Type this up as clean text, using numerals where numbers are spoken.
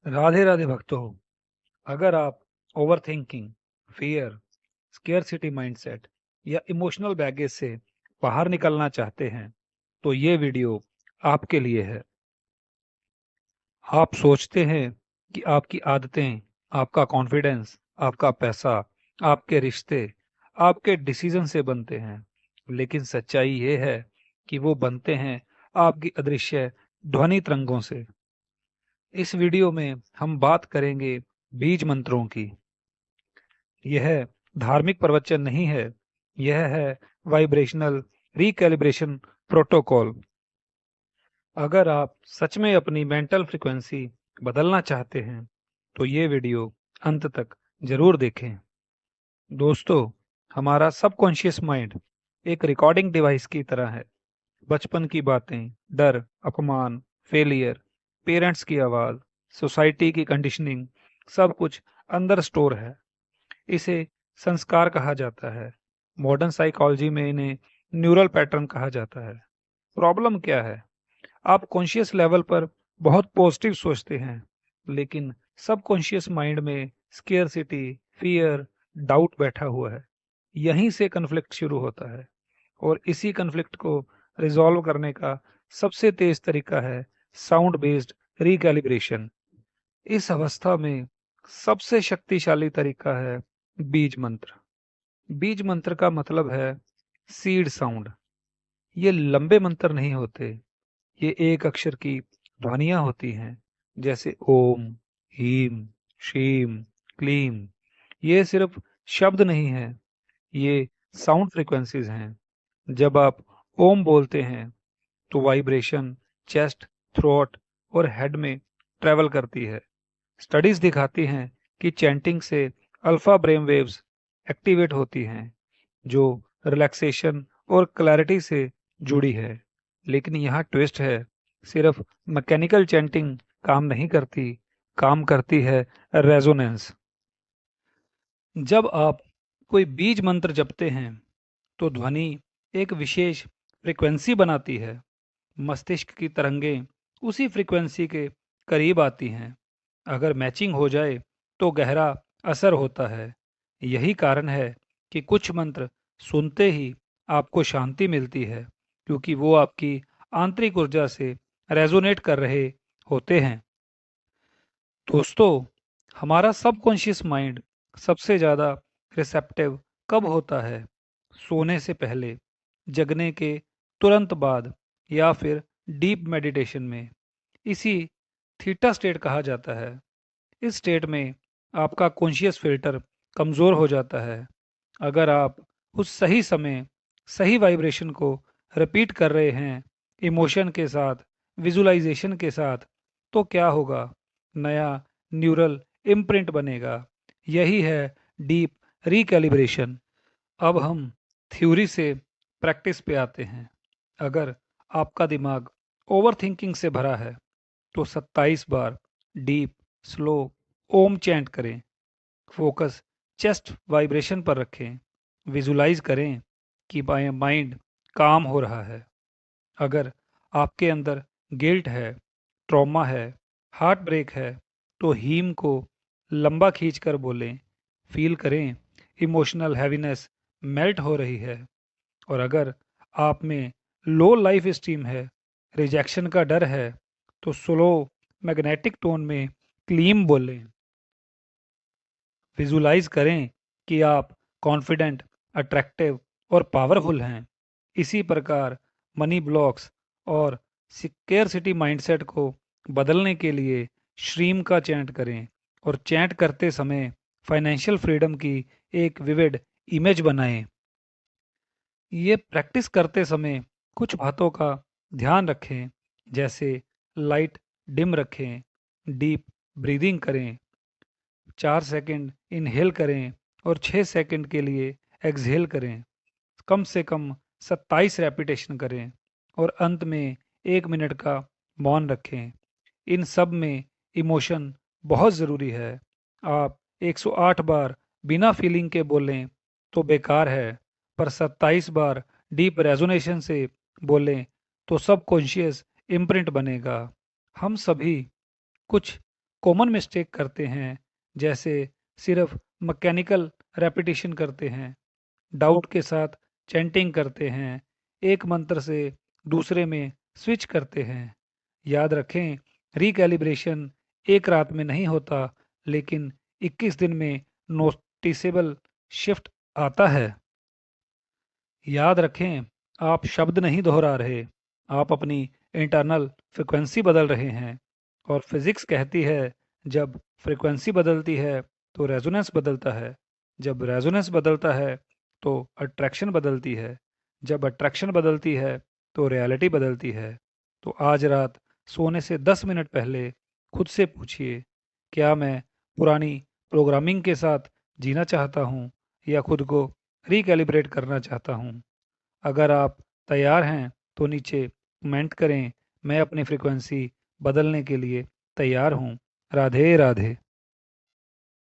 राधे राधे भक्तों। अगर आप ओवरथिंकिंग, फियर, स्केर्सिटी माइंडसेट या इमोशनल बैगेज से बाहर निकलना चाहते हैं तो ये वीडियो आपके लिए है। आप सोचते हैं कि आपकी आदतें, आपका कॉन्फिडेंस, आपका पैसा, आपके रिश्ते आपके डिसीजन से बनते हैं, लेकिन सच्चाई ये है कि वो बनते हैं आपकी अदृश्य ध्वनि तरंगों से। इस वीडियो में हम बात करेंगे बीज मंत्रों की। यह धार्मिक प्रवचन नहीं है, यह है वाइब्रेशनल रिकैलिब्रेशन प्रोटोकॉल। अगर आप सच में अपनी मेंटल फ्रिक्वेंसी बदलना चाहते हैं तो ये वीडियो अंत तक जरूर देखें। दोस्तों, हमारा सबकॉन्शियस माइंड एक रिकॉर्डिंग डिवाइस की तरह है। बचपन की बातें, डर, अपमान, फेलियर, पेरेंट्स की आवाज, सोसाइटी की कंडीशनिंग, सब कुछ अंदर स्टोर है। इसे संस्कार कहा जाता है। मॉडर्न साइकोलॉजी में इन्हें न्यूरल पैटर्न कहा जाता है। प्रॉब्लम क्या है? आप कॉन्शियस लेवल पर बहुत पॉजिटिव सोचते हैं, लेकिन सबकॉन्शियस माइंड में स्केर्सिटी, फियर, डाउट बैठा हुआ है। यहीं से कन्फ्लिक्ट शुरू होता है, और इसी कन्फ्लिक्ट को रिजॉल्व करने का सबसे तेज तरीका है साउंड बेस्ड रिकैलिब्रेशन। इस अवस्था में सबसे शक्तिशाली तरीका है बीज मंत्र। बीज मंत्र का मतलब है सीड साउंड। ये लंबे मंत्र नहीं होते, ये एक अक्षर की ध्वनियां होती हैं, जैसे ओम, हीम, शीम, क्लीम। ये सिर्फ शब्द नहीं है, ये साउंड फ्रीक्वेंसीज हैं। जब आप ओम बोलते हैं तो वाइब्रेशन चेस्ट, थ्रोट और हेड में ट्रेवल करती है। स्टडीज दिखाती हैं कि चैंटिंग से अल्फा ब्रेन वेव्स एक्टिवेट होती हैं, जो रिलैक्सेशन और क्लैरिटी से जुड़ी है। लेकिन यहाँ ट्विस्ट है, सिर्फ मैकेनिकल चैंटिंग काम नहीं करती, काम करती है रेजोनेंस। जब आप कोई बीज मंत्र जपते हैं तो ध्वनि एक विशेष फ्रिक्वेंसी बनाती है। मस्तिष्क की तरंगें उसी फ्रिक्वेंसी के करीब आती हैं। अगर मैचिंग हो जाए तो गहरा असर होता है। यही कारण है कि कुछ मंत्र सुनते ही आपको शांति मिलती है, क्योंकि वो आपकी आंतरिक ऊर्जा से रेजोनेट कर रहे होते हैं। दोस्तों, हमारा सबकॉन्शियस माइंड सबसे ज़्यादा रिसेप्टिव कब होता है? सोने से पहले, जगने के तुरंत बाद, या फिर डीप मेडिटेशन में। इसी थीटा स्टेट कहा जाता है। इस स्टेट में आपका कॉन्शियस फिल्टर कमज़ोर हो जाता है। अगर आप उस सही समय सही वाइब्रेशन को रिपीट कर रहे हैं, इमोशन के साथ, विजुअलाइजेशन के साथ, तो क्या होगा? नया न्यूरल इम्प्रिंट बनेगा। यही है डीप रिकैलिब्रेशन। अब हम थ्योरी से प्रैक्टिस पे आते हैं। अगर आपका दिमाग ओवरथिंकिंग से भरा है तो 27 बार डीप, स्लो ओम चैंट करें। फोकस चेस्ट वाइब्रेशन पर रखें। विजुलाइज करें कि माइंड काम हो रहा है। अगर आपके अंदर गिल्ट है, ट्रॉमा है, हार्ट ब्रेक है, तो हीम को लंबा खींचकर बोलें। फील करें इमोशनल हैवीनेस मेल्ट हो रही है। और अगर आप में लो लाइफ स्टीम है, रिजेक्शन का डर है, तो स्लो मैग्नेटिक टोन में क्लीम बोलें। विजुलाइज करें कि आप कॉन्फिडेंट, अट्रैक्टिव और पावरफुल हैं। इसी प्रकार मनी ब्लॉक्स और स्केर्सिटी माइंडसेट को बदलने के लिए श्रीम का चैंट करें, और चैंट करते समय फाइनेंशियल फ्रीडम की एक विविड इमेज बनाएं। ये प्रैक्टिस करते समय कुछ बातों का ध्यान रखें, जैसे लाइट डिम रखें, डीप ब्रीदिंग करें, 4 सेकंड इनहेल करें और 6 सेकंड के लिए एक्सहेल करें। कम से कम 27 रेपिटेशन करें, और अंत में 1 मिनट का मौन रखें। इन सब में इमोशन बहुत ज़रूरी है। आप 108 बार बिना फीलिंग के बोलें तो बेकार है, पर 27 बार डीप रेजोनेशन से बोलें तो सबकॉन्शियस इम्प्रिंट बनेगा। हम सभी कुछ कॉमन मिस्टेक करते हैं, जैसे सिर्फ मैकेनिकल रेपिटेशन करते हैं, डाउट के साथ चैंटिंग करते हैं, एक मंत्र से दूसरे में स्विच करते हैं। याद रखें, रिकैलिब्रेशन एक रात में नहीं होता, लेकिन 21 दिन में नोटिसेबल शिफ्ट आता है। याद रखें, आप शब्द नहीं दोहरा रहे, आप अपनी इंटरनल फ्रिक्वेंसी बदल रहे हैं। और फिजिक्स कहती है, जब फ्रिक्वेंसी बदलती है तो रेजोनेंस बदलता है, जब रेजोनेंस बदलता है तो अट्रैक्शन बदलती है, जब अट्रैक्शन बदलती है तो रियलिटी बदलती है। तो आज रात सोने से 10 मिनट पहले खुद से पूछिए, क्या मैं पुरानी प्रोग्रामिंग के साथ जीना चाहता हूँ या खुद को रिकैलिब्रेट करना चाहता हूँ। अगर आप तैयार हैं तो नीचे कमेंट करें, मैं अपनी फ्रीक्वेंसी बदलने के लिए तैयार हूँ। राधे राधे।